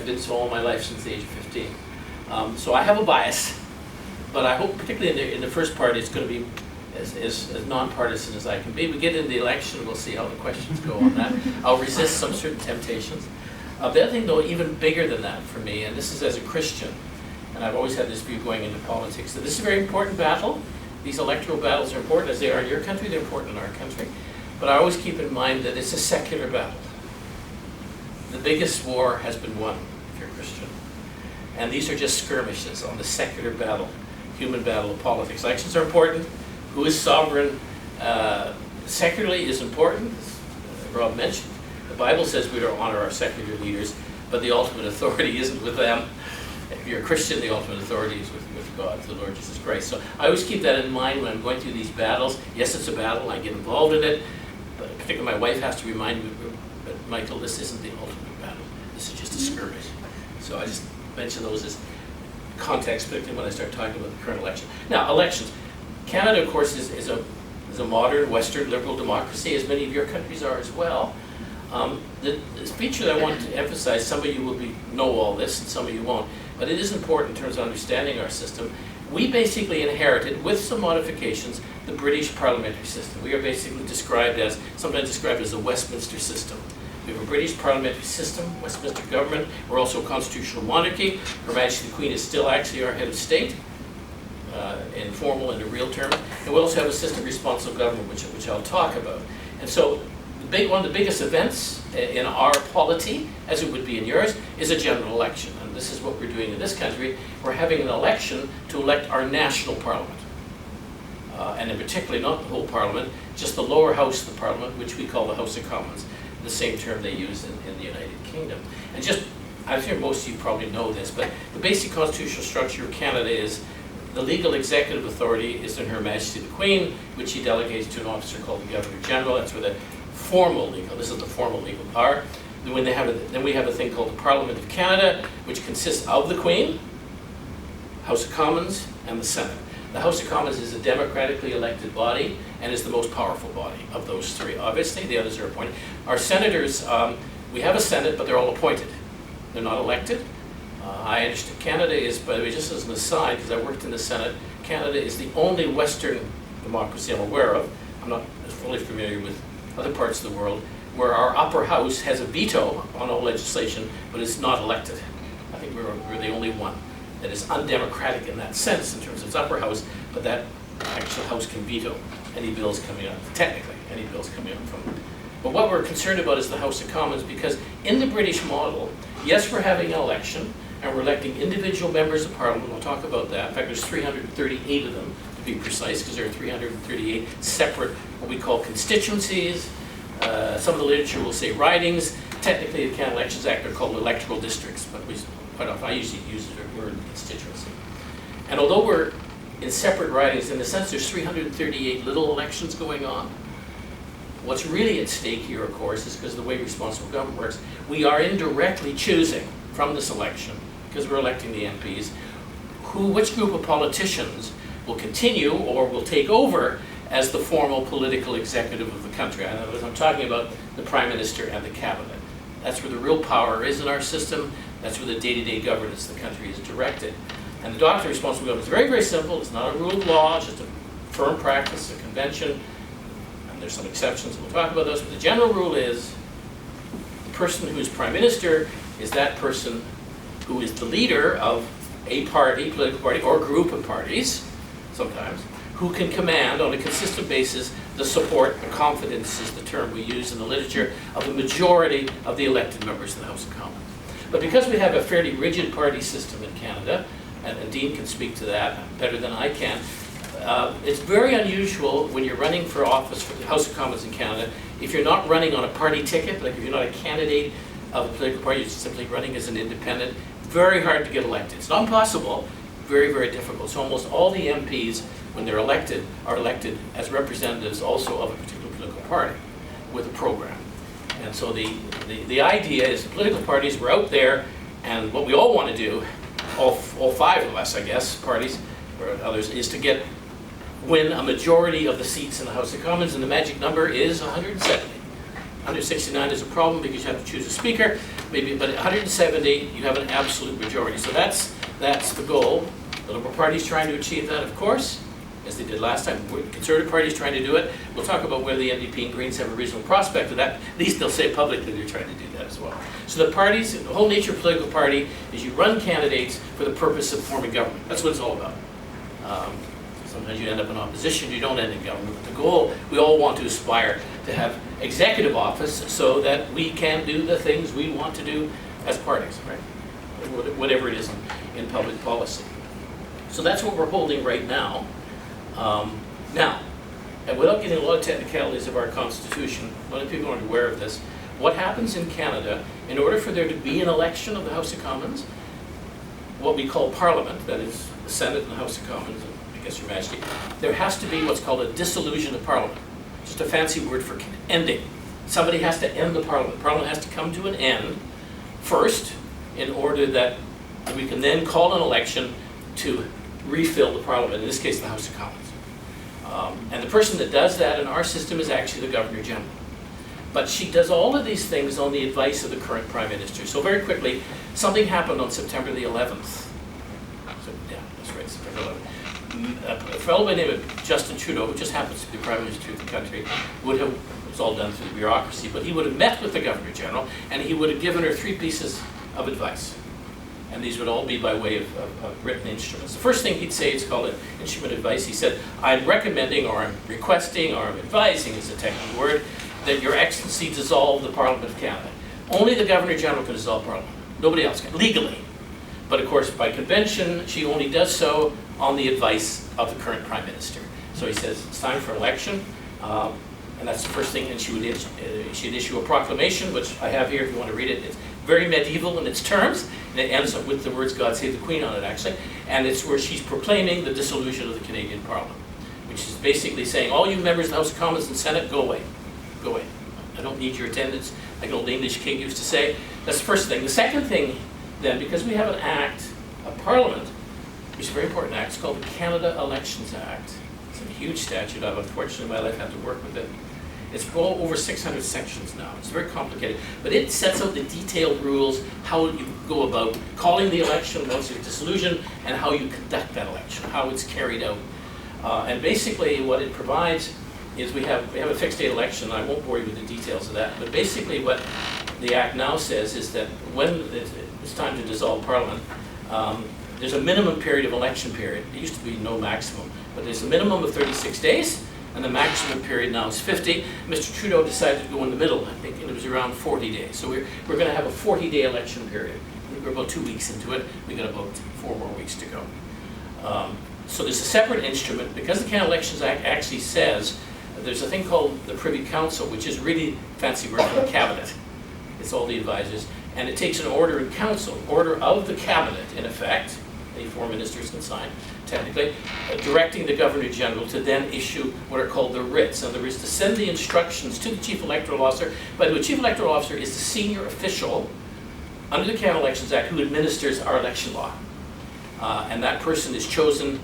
I've been so all my life since the age of 15. So I have a bias, but I hope particularly in the first part it's going to be as nonpartisan as I can be. We get into the election, we'll see how the questions go on that. I'll resist some certain temptations. The other thing though, even bigger than that for me, and this is as a Christian, and I've always had this view going into politics, that this is a very important battle. These electoral battles are important, as they are in your country, they're important in our country. But I always keep in mind that it's a secular battle. The biggest war has been won, if you're a Christian. And these are just skirmishes on the secular battle, human battle of politics. Elections are important. Who is sovereign secularly is important, as Rob mentioned. The Bible says we are to honor our secular leaders, but the ultimate authority isn't with them. If you're a Christian, the ultimate authority is with God, the Lord Jesus Christ. So I always keep that in mind when I'm going through these battles. Yes, it's a battle, I get involved in it, but particularly my wife has to remind me, but Michael, this isn't the ultimate battle. This is just a skirmish. So I just mention those as context, particularly when I start talking about the current election. Now, elections. Canada, of course, is a modern Western liberal democracy, as many of your countries are as well. The feature that I want to emphasize, some of you will know all this and some of you won't, but it is important in terms of understanding our system. We basically inherited, with some modifications, the British parliamentary system. We are basically sometimes described as the Westminster system. We have a British parliamentary system, Westminster government. We're also a constitutional monarchy. Her Majesty the Queen is still actually our head of state, in formal and in real terms. And we also have a system of responsive government, which I'll talk about. And so one of the biggest events in our polity, as it would be in yours, is a general election. And this is what we're doing in this country. We're having an election to elect our national parliament. And in particular, not the whole parliament, just the lower house of the parliament, which we call the House of Commons, the same term they use in the United Kingdom. And I'm sure most of you probably know this, but the basic constitutional structure of Canada is the legal executive authority is in Her Majesty the Queen, which she delegates to an officer called the Governor General. That's where the formal legal, this is the formal legal power. Then we have a thing called the Parliament of Canada, which consists of the Queen, House of Commons, and the Senate. The House of Commons is a democratically elected body and is the most powerful body of those three. Obviously, the others are appointed. Our senators, we have a Senate, but they're all appointed. They're not elected. I understand Canada is, by the way, just as an aside, because I worked in the Senate, Canada is the only Western democracy I'm aware of. I'm not fully familiar with other parts of the world, where our upper house has a veto on all legislation, but is not elected. I think we're the only one that is undemocratic in that sense in terms of its upper house, but that actual house can veto any bills coming up, technically, any bills coming up from it. But what we're concerned about is the House of Commons, because in the British model, yes, we're having an election, and we're electing individual members of Parliament. We'll talk about that. In fact, there's 338 of them, to be precise, because there are 338 separate, what we call constituencies. Some of the literature will say ridings. Technically, the Canada Elections Act are called electoral districts, but quite often I usually use the word constituency. And although we're in separate ridings, in the sense there's 338 little elections going on, what's really at stake here, of course, is because of the way responsible government works, we are indirectly choosing from this election, because we're electing the MPs, which group of politicians will continue or will take over as the formal political executive of the country. I'm talking about the Prime Minister and the Cabinet. That's where the real power is in our system. That's where the day-to-day governance of the country is directed. And the doctrine of responsible government is very, very simple. It's not a rule of law, it's just a firm practice, a convention. And there's some exceptions, and we'll talk about those. But the general rule is the person who is Prime Minister is that person who is the leader of a party, political party, or group of parties, sometimes, who can command on a consistent basis the support, the confidence is the term we use in the literature, of the majority of the elected members of the House of Commons. But because we have a fairly rigid party system in Canada, and Dean can speak to that better than I can, it's very unusual when you're running for office for the House of Commons in Canada, if you're not running on a party ticket, like if you're not a candidate of a political party, you're simply running as an independent, very hard to get elected. It's not impossible, very, very difficult. So almost all the MPs, when they're elected, are elected as representatives also of a particular political party with a program. And so the idea is the political parties were out there, and what we all want to do, all five of us, I guess, parties or others, is to win a majority of the seats in the House of Commons, and the magic number is 170. 169 is a problem because you have to choose a speaker. maybe, but 170, you have an absolute majority. So that's the goal. The Liberal Party's trying to achieve that, of course, as they did last time. The Conservative Party's trying to do it. We'll talk about whether the NDP and Greens have a reasonable prospect of that. At least they'll say publicly they're trying to do that as well. So the parties, the whole nature of a political party is you run candidates for the purpose of forming government. That's what it's all about. Sometimes you end up in opposition, you don't end in government. But the goal, we all want to aspire to have executive office so that we can do the things we want to do as parties, right? Whatever it is in public policy. So that's what we're holding right now. Now, and without getting a lot of technicalities of our Constitution, a lot of people aren't aware of this, what happens in Canada, in order for there to be an election of the House of Commons, what we call Parliament, that is the Senate and the House of Commons, I guess Your Majesty, there has to be what's called a dissolution of Parliament. Just a fancy word for ending. Somebody has to end the Parliament. Parliament has to come to an end first in order that we can then call an election to refill the Parliament, in this case the House of Commons. And the person that does that in our system is actually the Governor General. But she does all of these things on the advice of the current Prime Minister. So very quickly, something happened on September the 11th. So, yeah, that's right, September 11th. A fellow by the name of Justin Trudeau, who just happens to be the Prime Minister of the country, would have, it was all done through the bureaucracy, but he would have met with the Governor General and he would have given her 3 pieces of advice. And these would all be by way of written instruments. The first thing he'd say is called an instrument advice. He said, I'm recommending, or I'm requesting, or I'm advising, is a technical word, that Your Excellency dissolve the Parliament of Canada. Only the Governor General can dissolve Parliament. Nobody else can, legally. But of course, by convention, she only does so on the advice of the current Prime Minister. So he says, it's time for election. And that's the first thing, and she'd issue a proclamation, which I have here if you want to read it. It's very medieval in its terms, and it ends up with the words, God Save the Queen on it, actually. And it's where she's proclaiming the dissolution of the Canadian Parliament, which is basically saying, all you members of the House of Commons and Senate, go away. Go away. I don't need your attendance, like an old English king used to say. That's the first thing. The second thing, then, because we have an act, a Parliament, which is a very important act, it's called the Canada Elections Act. It's a huge statute. I've unfortunately in my life had to work with it. It's over 600 sections now. It's very complicated. But it sets out the detailed rules, how you go about calling the election once it's dissolution, and how you conduct that election, how it's carried out. And basically what it provides is we have a fixed date election. I won't bore you with the details of that. But basically what the Act now says is that when it's time to dissolve Parliament, there's a minimum period of election period. It used to be no maximum. But there's a minimum of 36 days. And the maximum period now is 50. Mr. Trudeau decided to go in the middle, I think, and it was around 40 days. So we're going to have a 40-day election period. We're about 2 weeks into it. We've got about 4 more weeks to go. So there's a separate instrument, because the Canada Elections Act actually says there's a thing called the Privy Council, which is really fancy word for the Cabinet. It's all the advisors. And it takes an order in council, order of the Cabinet, in effect. Any 4 ministers can sign, technically, directing the Governor General to then issue what are called the writs. In other words, to send the instructions to the Chief Electoral Officer. By the way, Chief Electoral Officer is the senior official under the Canada Elections Act who administers our election law. And that person is chosen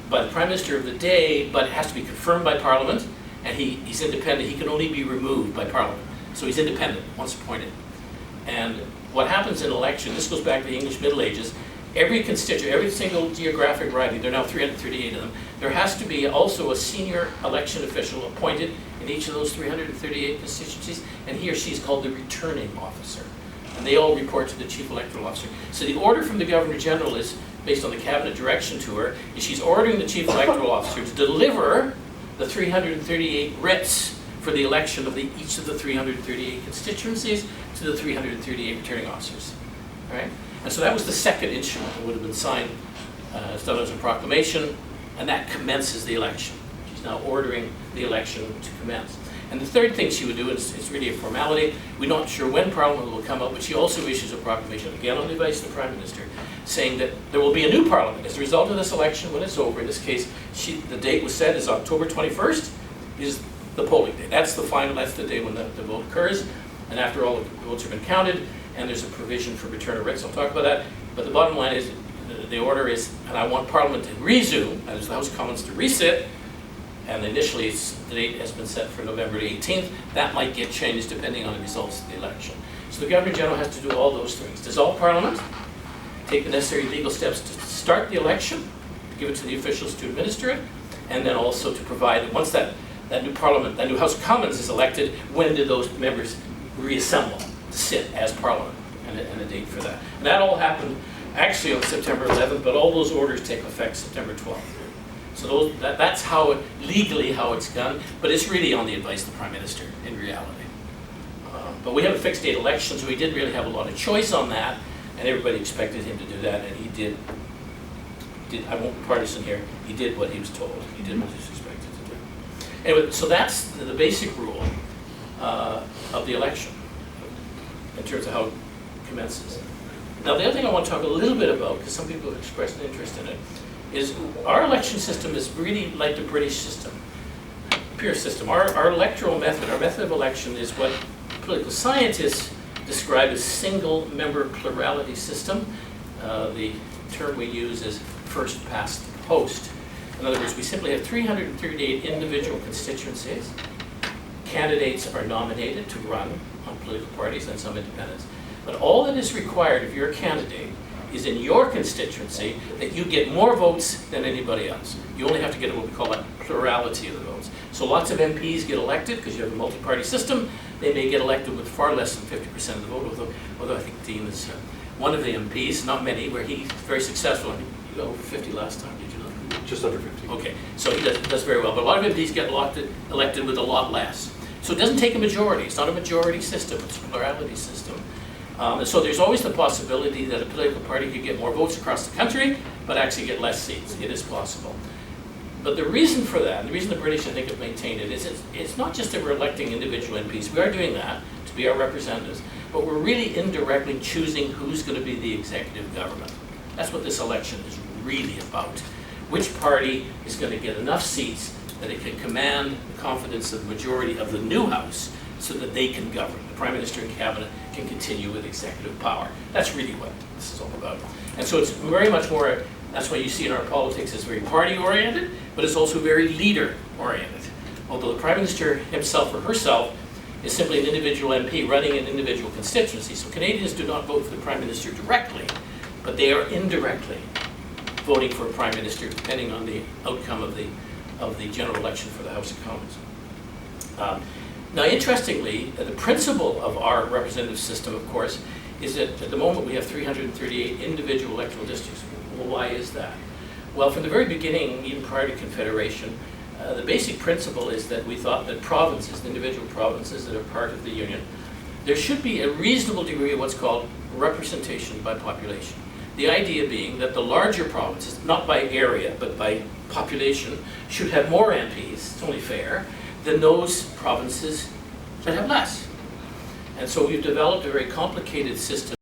by the Prime Minister of the day, but it has to be confirmed by Parliament, and he's independent. He can only be removed by Parliament. So he's independent once appointed. And what happens in election, this goes back to the English Middle Ages, every constituent, every single geographic riding, there are now 338 of them, there has to be also a senior election official appointed in each of those 338 constituencies, and he or she is called the returning officer. And they all report to the Chief Electoral Officer. So the order from the Governor General is, based on the Cabinet direction to her, is she's ordering the Chief Electoral Officer to deliver the 338 writs for the election of each of the 338 constituencies to the 338 returning officers. All right? And so that was the second instrument that would have been signed. It's done as a proclamation, and that commences the election. She's now ordering the election to commence. And the third thing she would do, it's really a formality, we're not sure when Parliament will come out, but she also issues a proclamation, again on the advice of the Prime Minister, saying that there will be a new Parliament as a result of this election when it's over. In this case, the date was set is October 21st, is the polling day. That's the final, that's the day when the vote occurs. And after all the votes have been counted, and there's a provision for return of writs, I'll talk about that. But the bottom line is, the order is, and I want Parliament to resume, and the House of Commons to resit, and initially the date has been set for November 18th. That might get changed depending on the results of the election. So the Governor General has to do all those things. Dissolve Parliament, take the necessary legal steps to start the election, to give it to the officials to administer it, and then also to provide, once that new Parliament, that new House of Commons is elected, when do those members reassemble to sit as Parliament, and a date for that. And that all happened actually on September 11th, but all those orders take effect September 12th. So that's how legally how it's done, but it's really on the advice of the Prime Minister in reality. But we have a fixed date election, so he didn't really have a lot of choice on that, and everybody expected him to do that, and he did. I won't be partisan here. He did what he was told. He did what he was expected to do. Anyway, so that's the basic rule of the election in terms of how it commences. Now, the other thing I want to talk a little bit about, because some people have expressed an interest in it, is our election system is really like the British system, pure system. Our electoral method, our method of election, is what political scientists describe as single-member plurality system. The term we use is first past the post. In other words, we simply have 338 individual constituencies. Candidates are nominated to run on political parties and some independents. But all that is required if you're a candidate is in your constituency that you get more votes than anybody else. You only have to get what we call a plurality of the votes. So lots of MPs get elected because you have a multi-party system. They may get elected with far less than 50% of the vote, although I think Dean is one of the MPs, not many, where he's very successful. I think you got over 50 last time, did you not? Just under 50. Okay, so he does very well. But a lot of MPs get elected with a lot less. So it doesn't take a majority. It's not a majority system. It's a plurality system. And so there's always the possibility that a political party could get more votes across the country, but actually get less seats. It is possible. But the reason for that, and the reason the British, I think, have maintained it, is it's not just that we're electing individual MPs. We are doing that to be our representatives, but we're really indirectly choosing who's going to be the executive government. That's what this election is really about. Which party is going to get enough seats that it can command the confidence of the majority of the new House so that they can govern. The Prime Minister and Cabinet can continue with executive power. That's really what this is all about. And so it's very much more, that's why you see in our politics it's very party-oriented, but it's also very leader-oriented. Although the Prime Minister himself or herself is simply an individual MP running an individual constituency. So Canadians do not vote for the Prime Minister directly, but they are indirectly voting for a Prime Minister depending on the outcome of the general election for the House of Commons. Now, interestingly, the principle of our representative system, of course, is that at the moment we have 338 individual electoral districts. Well, why is that? Well, from the very beginning, even prior to Confederation, the basic principle is that we thought that provinces, individual provinces that are part of the Union, there should be a reasonable degree of what's called representation by population. The idea being that the larger provinces, not by area, but by population, should have more MPs, it's only fair, than those provinces that have less. And so we've developed a very complicated system